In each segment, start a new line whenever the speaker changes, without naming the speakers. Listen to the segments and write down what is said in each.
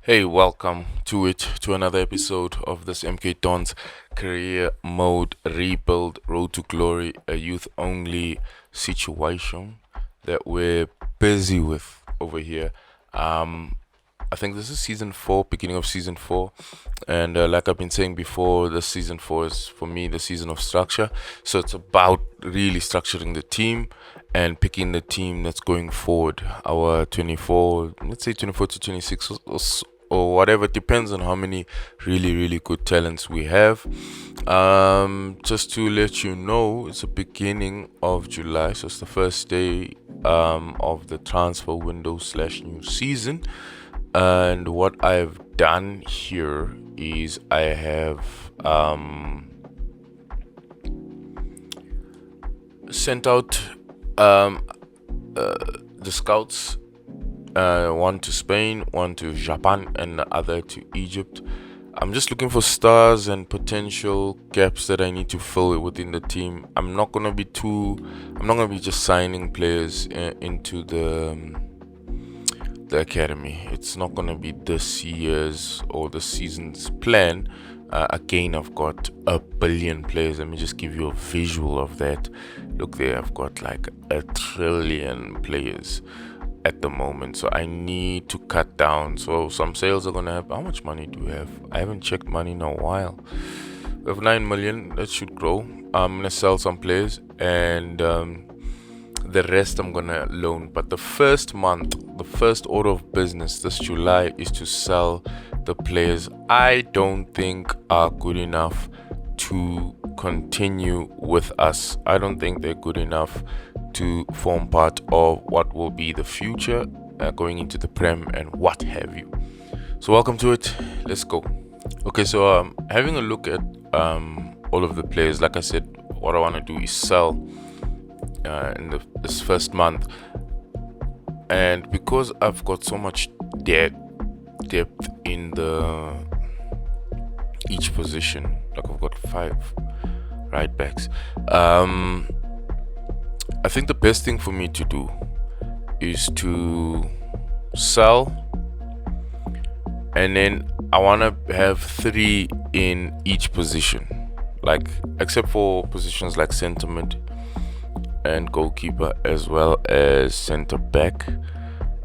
Hey, welcome to another episode of this MK Don's Career Mode Rebuild Road to Glory, a youth only situation that we're busy with over here. I think this is season 4, beginning of season 4, and like I've been saying before, the season 4 is for me the season of structure. So it's about really structuring the team and picking the team that's going forward. Our 24, let's say 24 to 26 or whatever, depends on how many really good talents we have. Just to let you know, it's the beginning of July, so it's the first day of the transfer window slash new season. And what I've done here is I have sent out the scouts, one to Spain, one to Japan, and the other to Egypt. I'm just looking for stars and potential gaps that I need to fill within the team. I'm not gonna be just signing players into the academy. It's not gonna be this year's or the season's plan. Again, I've got a billion players. Let me just give you a visual of that. Look there, I've got like 1 trillion players at the moment, so I need to cut down. So some sales are gonna happen. How much money do we have? I haven't checked money in a while. We have 9 million. That should grow. I'm gonna sell some players, and the rest I'm gonna loan. But the first order of business this July is to sell the players I don't think are good enough to continue with us. I don't think they're good enough to form part of what will be the future, going into the Prem and what have you. So welcome to it. Let's go. Okay, so having a look at all of the players, like I said, what I want to do is sell in this first month. And because I've got so much depth in each position, like I've got 5 right backs, I think the best thing for me to do is to sell, and then I want to have 3 in each position, like except for positions like center mid and goalkeeper, as well as center back,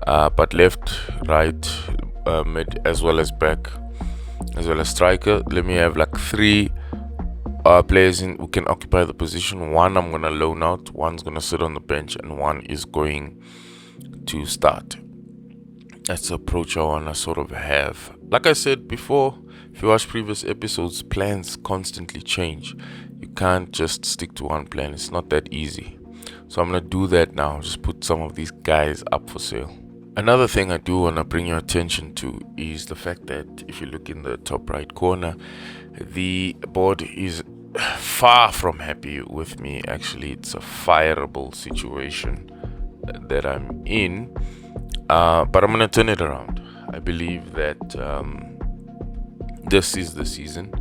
but left, right, mid, as well as back, as well as striker. Let me have like 3 players who can occupy the position. 1 I'm gonna loan out, 1's gonna sit on the bench, and 1 is going to start. That's the approach I wanna sort of have. Like I said before, if you watch previous episodes, plans constantly change. You can't just stick to one plan. It's not that easy. So I'm gonna do that now. Just put some of these guys up for sale. Another thing I do want to bring your attention to is the fact that if you look in the top right corner, the board is far from happy with me. Actually, it's a fireable situation that I'm in, but I'm going to turn it around. I believe that this is the season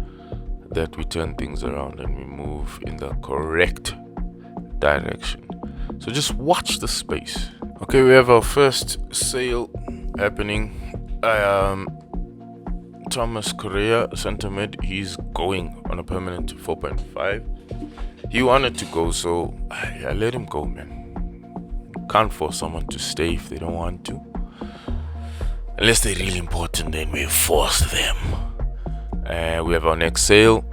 that we turn things around and we move in the correct direction. So just watch the space. Okay, we have our first sale happening. Thomas Correa, center mid, he's going on a permanent 4.5. He wanted to go, so I let him go, man. Can't force someone to stay if they don't want to. Unless they're really important, then we force them. We have our next sale.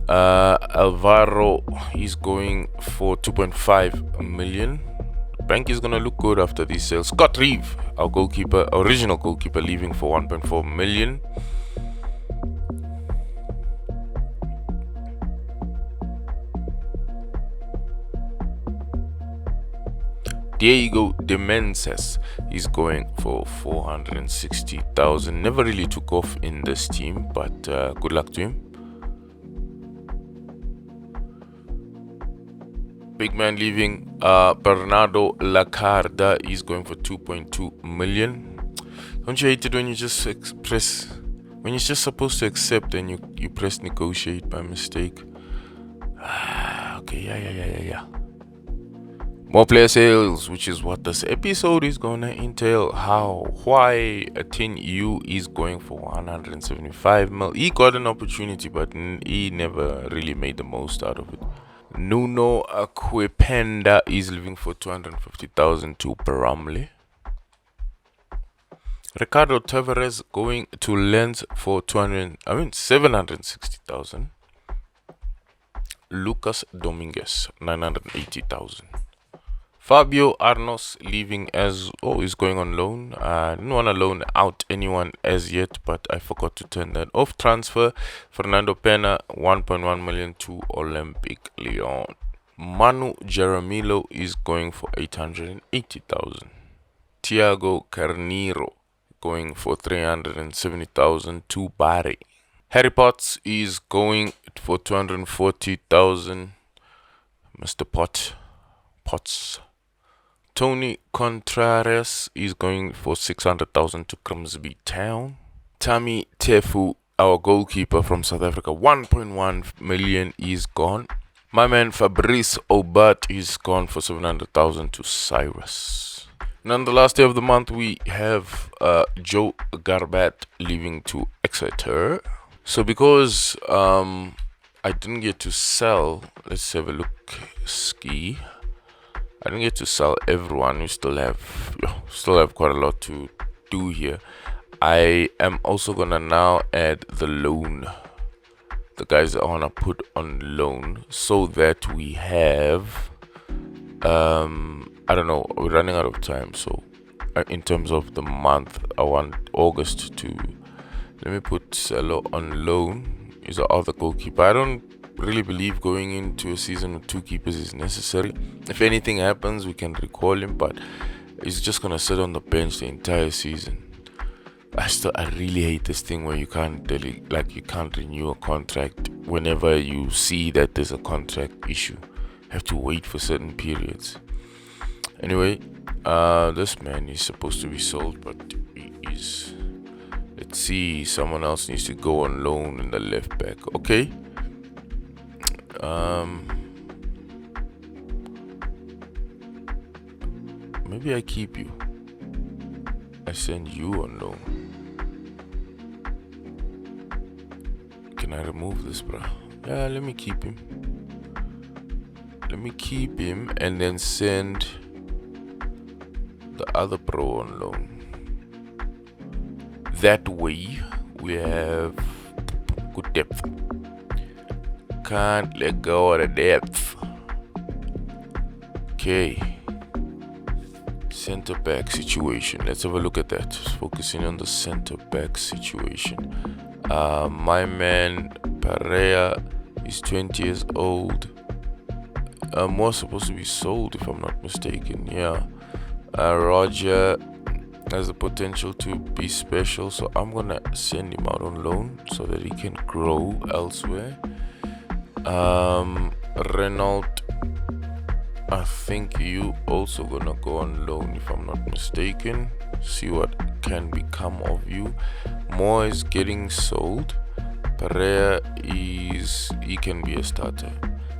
Alvaro, he's going for 2.5 million. Bank is gonna look good after these sales. Scott Reeve, our original goalkeeper, leaving for 1.4 million. Diego de Menses is going for 460,000. Never really took off in this team, but good luck to him. Big man leaving. Bernardo Lacarda is going for 2.2 million. Don't you hate it when you just when you're just supposed to accept and you press negotiate by mistake? Okay, yeah. More player sales, which is what this episode is gonna entail. Why a 10U is going for 175 mil. He got an opportunity, but he never really made the most out of it. Nuno Aquipenda is leaving for 250,000 to Bromley. Ricardo Tavares going to Lens for 760,000. Lucas Dominguez 980,000. Fabio Arnos leaving is going on loan. I didn't want to loan out anyone as yet, but I forgot to turn that off. Transfer Fernando Pena 1.1 million to Olympic Lyon. Manu Jaramillo is going for 880,000. Thiago Carneiro going for 370,000 to Bari. Harry Potts is going for 240,000. Mr. Potts. Tony Contreras is going for 600,000 to Grimsby Town. Tammy Tefu, our goalkeeper from South Africa, 1.1 million is gone. My man Fabrice Obat is gone for 700,000 to Cyrus. And on the last day of the month, we have Joe Garbat leaving to Exeter. So because I didn't get to sell, let's have a look. I didn't get to sell everyone. We still have quite a lot to do here. I am also gonna now add the loan, the guys that I wanna put on loan, so that we have I don't know, we're running out of time. So in terms of the month, I want August to, let me put Celo on loan. He's our other goalkeeper. I don't really believe going into a season with two keepers is necessary. If anything happens, we can recall him, but he's just gonna sit on the bench the entire season. I really hate this thing where you can't renew a contract whenever you see that there's a contract issue. You have to wait for certain periods. Anyway, this man is supposed to be sold, but he is. Let's see, someone else needs to go on loan in the left back. Okay. Maybe I keep you. I send you on loan. Can I remove this, bro? Yeah, let me keep him. And then send the other pro on loan. That way we have good depth. Can't let go of the depth. Okay. Center back situation. Let's have a look at that. Just focusing on the center back situation. My man Pereira is 20 years old. More supposed to be sold if I'm not mistaken. Yeah. Roger has the potential to be special, so I'm gonna send him out on loan so that he can grow elsewhere. Renault, I think you also gonna go on loan if I'm not mistaken. See what can become of you. Moore is getting sold. Pereira he can be a starter.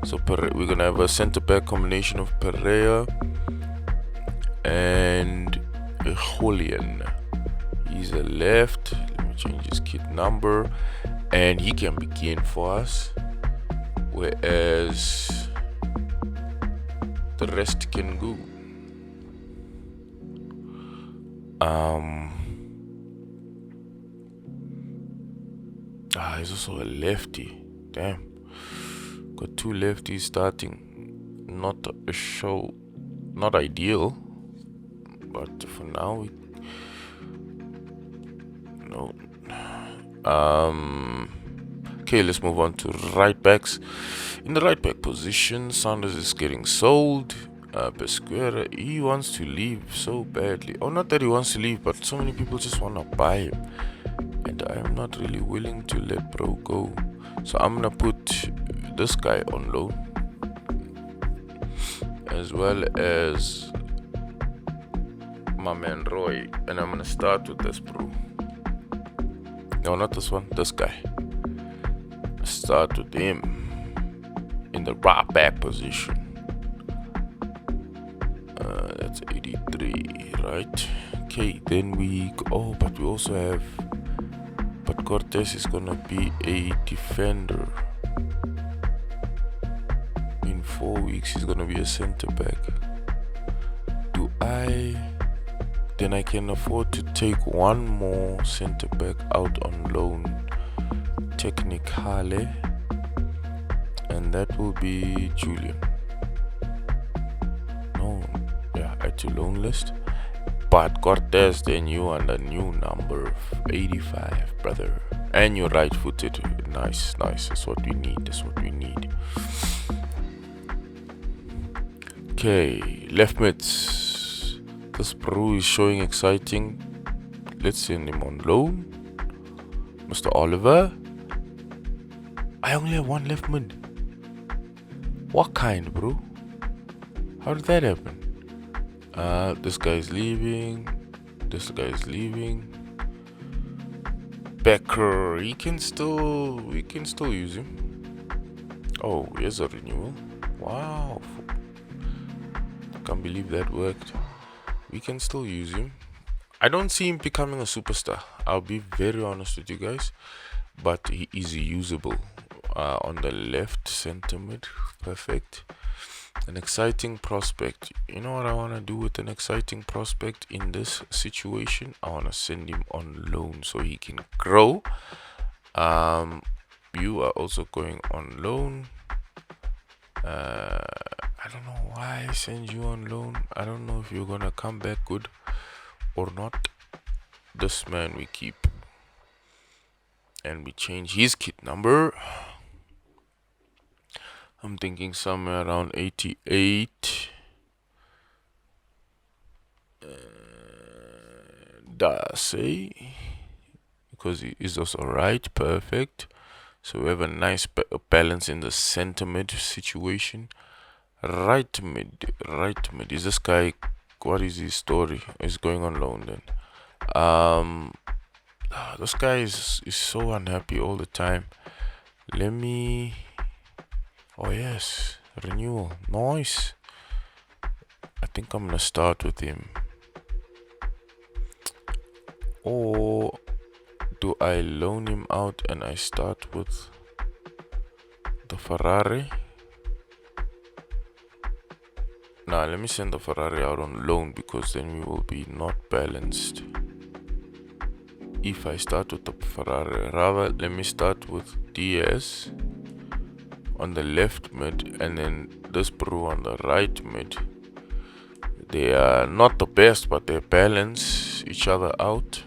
So we're gonna have a center back combination of Pereira and Julian. He's a left. Let me change his kit number, and he can begin for us. Whereas the rest can go. He's also a lefty. Damn. Got two lefties starting. Not ideal. But for now, no. Okay, let's move on to right backs. In the right back position, Sanders is getting sold. Pesquera, he wants to leave so badly. Oh, not that he wants to leave, but so many people just want to buy him. And I am not really willing to let bro go. So I'm going to put this guy on loan. As well as my man Roy. And I'm going to start with this bro. No, not this one. This guy. Start with him in the right back position. That's 83, right? Okay, then we but we also have, but Cortez is gonna be a defender. In 4 weeks he's gonna be a center back. Then I can afford to take one more center back out on loan, technically, and that will be Julian. Add to loan list. But Cortez, then you on the new number 85, brother, and you're right-footed. Nice. That's what we need. Okay, left mids. This Peru is showing exciting. Let's send him on loan. Mr. Oliver. I only have one left mid. What kind, bro? How did that happen? This guy is leaving. Becker, we can still use him. Oh, here's a renewal. Wow, can't believe that worked. We can still use him. I don't see him becoming a superstar, I'll be very honest with you guys, but he is usable. On the left, center mid, perfect. An exciting prospect. You know what I want to do with an exciting prospect in this situation? I want to send him on loan so he can grow. You are also going on loan. I don't know why I send you on loan. I don't know if you're gonna come back good or not. This man we keep, and we change his kit number. I'm thinking somewhere around 88. Darcy, because he is also right, perfect. So we have a nice balance in the center mid situation. Right mid. Is this guy? What is his story? He's going on loan then. This guy is so unhappy all the time. Let me. Oh yes, renewal, nice. I think I'm gonna start with him. Or do I loan him out and I start with the Ferrari? Nah, let me send the Ferrari out on loan, because then we will be not balanced. If I start with the Ferrari, rather let me start with Diaz on the left mid, and then this Peru on the right mid. They are not the best, but they balance each other out.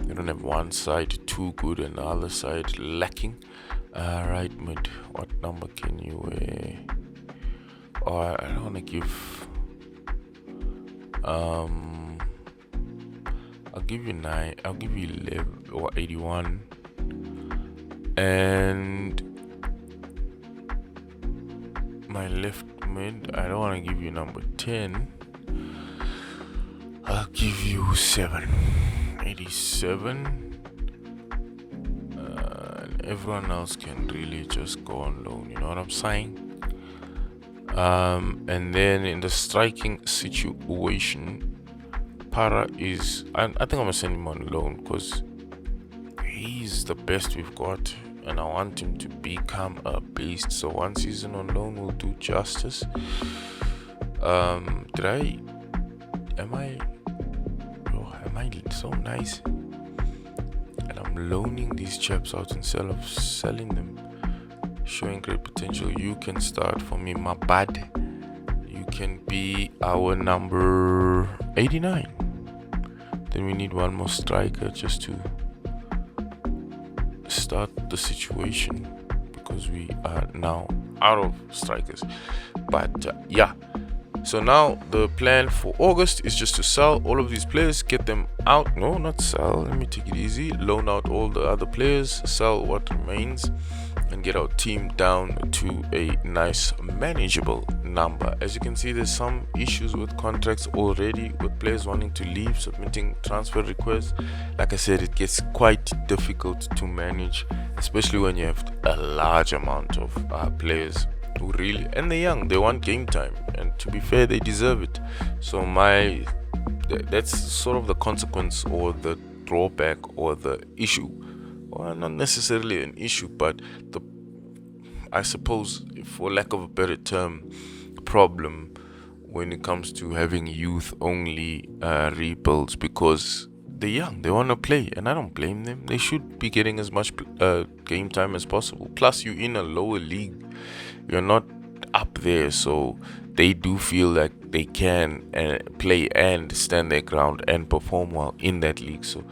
You don't have one side too good and the other side lacking. Right mid, what number can you wear? Oh, I don't want to give. I'll give you 9. I'll give you 11 or 81. And my left mid, I don't want to give you number 10. I'll give you 87. And everyone else can really just go on loan, you know what I'm saying? And then in the striking situation, Para is, I think I'm gonna send him on loan because he's the best we've got, and I want him to become a beast. So one season on loan will do justice. Am I so nice? And I'm loaning these chaps out instead of selling them, showing great potential. You can start for me, my bad. You can be our number 89. Then we need one more striker just to start the situation, because we are now out of strikers. But yeah, so now the plan for August is just to sell all of these players, get them out. No, not sell, let me take it easy. Loan out all the other players, sell what remains, and get our team down to a nice manageable number. As you can see, there's some issues with contracts already, with players wanting to leave, submitting transfer requests. Like I said, it gets quite difficult to manage, especially when you have a large amount of players who really, and they're young, they want game time, and to be fair, they deserve it. So that's sort of the consequence, or the drawback, or the issue, or not necessarily an issue, but the, I suppose, for lack of a better term, problem when it comes to having youth only rebuilds, because they're young, they want to play, and I don't blame them. They should be getting as much game time as possible. Plus, you're in a lower league, you're not up there, so they do feel like they can play and stand their ground and perform well in that league. So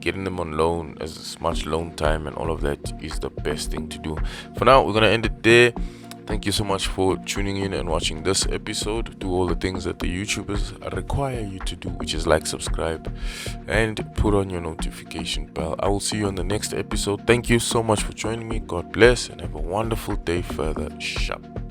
getting them on loan, as much loan time and all of that, is the best thing to do. For now, we're gonna end it there. Thank you so much for tuning in and watching this episode. Do all the things that the YouTubers require you to do, which is like, subscribe, and put on your notification bell. I will see you on the next episode. Thank you so much for joining me. God bless, and have a wonderful day further. Sharp.